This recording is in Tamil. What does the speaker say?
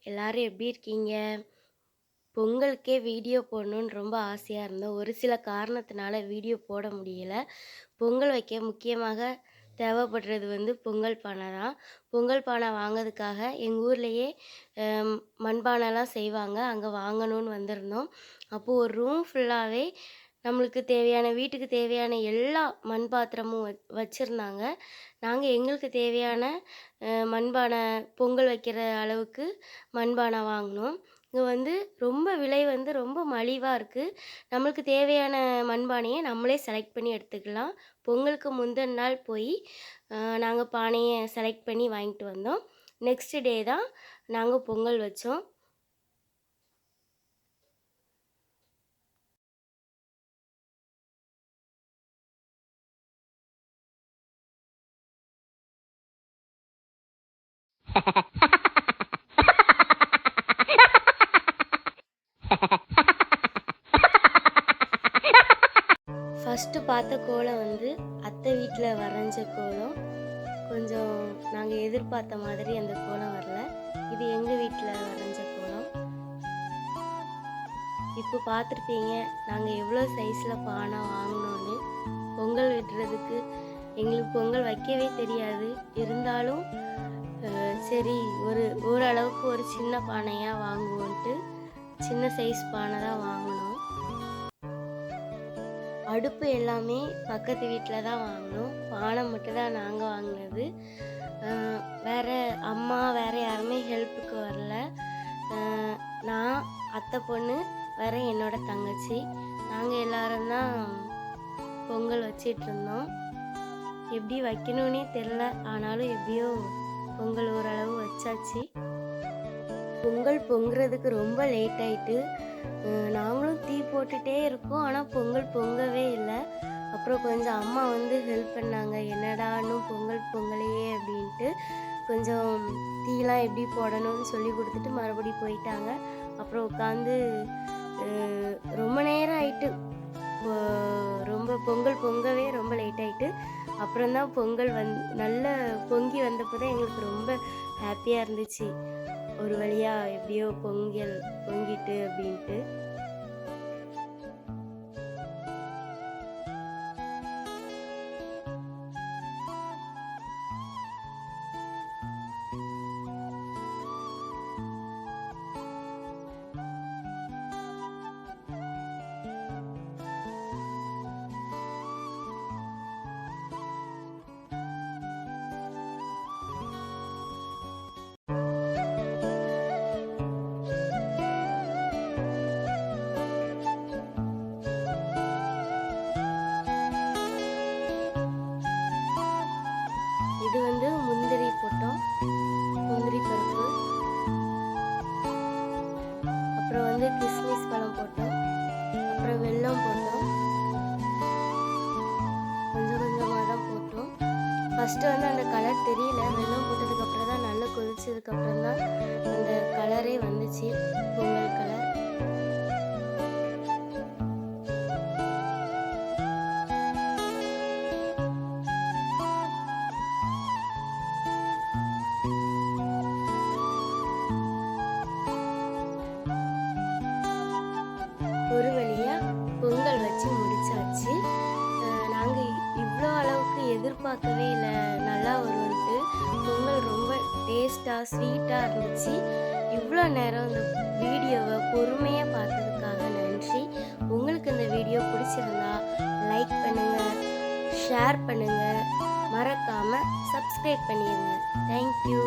எல்லாரும் எப்படி இருக்கீங்க? பொங்கலுக்கே வீடியோ போடணுன்னு ரொம்ப ஆசையா இருந்தோம். ஒரு சில காரணத்தினால வீடியோ போட முடியல. பொங்கல் வைக்க முக்கியமாக தேவைப்படுறது பொங்கல் பானை தான். பொங்கல் பானை வாங்கறதுக்காக எங்க ஊர்லயே மண்பானைலாம் செய்வாங்க. அங்க வாங்கணும்னு வந்திருந்தோம். அப்போ ஒரு ரூம் ஃபுல்லாவே நம்மளுக்கு தேவையான வீட்டுக்கு தேவையான எல்லா மண் பாத்திரமும் வச்சிருந்தாங்க. நாங்க எங்களுக்கு தேவையான மண்பானை பொங்கல் வைக்கிற அளவுக்கு மண்பானை வாங்குனோம். இங்க ரொம்ப விலை ரொம்ப மலிவா இருக்கு. நம்மளுக்கு தேவையான மண்பானைய நம்மளே செலக்ட் பண்ணி எடுத்துக்கலாம். பொங்கலுக்கு முந்தின நாள் போய் நாங்க பானைய செலக்ட் பண்ணி வாங்கிட்டு வந்தோம். நெக்ஸ்ட் டே தான் நாங்க பொங்கல் வச்சோம். ஃபர்ஸ்ட்டு பார்த்த கோலம் அத்தை வீட்ல வரைஞ்ச கோலம். கொஞ்சம் நாங்க எதிர்பார்த்த மாதிரி அந்த கோலம் வரல. இது எங்க வீட்ல வரைஞ்ச கோலம். இப்போ பார்த்துருப்பீங்க நாங்க எவ்வளோ சைஸில் பானை வாங்கினோன்னு. பொங்கல் விடுறதுக்கு எங்களுக்கு பொங்கல் வைக்கவே தெரியாது. இருந்தாலும் சரி ஓரளவுக்கு ஒரு சின்ன பானையாக வாங்குவோன்ட்டு சின்ன சைஸ் பானை தான் வாங்கினோம். அடுப்பு எல்லாமே பக்கத்து வீட்டில் தான் வாங்கினோம். பானை மட்டும் தான் நாங்கள் வாங்கினது. வேறு அம்மா வேறு யாருமே ஹெல்ப்புக்கு வரல. நான், அத்தை பொண்ணு, வேறு என்னோட தங்கச்சி, நாங்கள் எல்லாரும் தான் பொங்கல் வச்சிட்ருந்தோம். எப்படி வைக்கணுன்னே தெரில. ஆனாலும் எப்படியோ பொங்கல் ஓரளவு வச்சாச்சு. பொங்கல் பொங்குறதுக்கு ரொம்ப லேட் ஆயிட்டு. நாங்களும் தீ போட்டுகிட்டே இருக்கோம். ஆனால் பொங்கல் பொங்கவே இல்லை. அப்புறம் கொஞ்சம் அம்மா ஹெல்ப் பண்ணாங்க. என்னடா இன்னும் பொங்கல் பொங்கலையே அப்படின்ட்டு கொஞ்சம் தீலாம் எப்படி போடணும்னு சொல்லி கொடுத்துட்டு மறுபடியும் போயிட்டாங்க. அப்புறம் உட்காந்து ரொம்ப நேரம் ஆயிட்டு. ரொம்ப பொங்கல் பொங்கவே ரொம்ப லேட் ஆயிட்டு. அப்புறம்தான் பொங்கல் நல்ல பொங்கி வந்தப்போ தான் எங்களுக்கு ரொம்ப ஹாப்பியாக இருந்துச்சு. ஒரு வழியாக எப்படியோ பொங்கல் பொங்கிட்டு அப்படின்ட்டு. இது முந்திரி போட்டோம், முந்திரி பருப்பு. அப்புறம் கிஸ்மிஸ் பழம் போட்டோம். அப்புறம் வெல்லம் போட்டோம். கொஞ்சம் கொஞ்சமாக தான் போட்டோம். ஃபஸ்ட்டு அந்த கலர் தெரியல. வெல்லம் போட்டதுக்கப்புறம் தான் நல்லா கொதிச்சதுக்கப்புறம் தான் அந்த கலரே வந்துச்சு, பொங்கல் கலர். ஒரு வழியாக பொங்கல் வச்சு முடிச்சாச்சு. நாங்கள் இவ்வளோ அளவுக்கு எதிர்பார்க்கவே இல்லை நல்லா வரும்ன்ட்டு. பொங்கல் ரொம்ப டேஸ்ட்டாக ஸ்வீட்டாக இருந்துச்சு. இவ்வளோ நேரம் இந்த வீடியோவை பொறுமையாக பார்த்ததுக்காக நன்றி. உங்களுக்கு இந்த வீடியோ பிடிச்சிருந்தா லைக் பண்ணுங்கள், ஷேர் பண்ணுங்கள், மறக்காமல் சப்ஸ்கிரைப் பண்ணிடுங்க. தேங்க்யூ.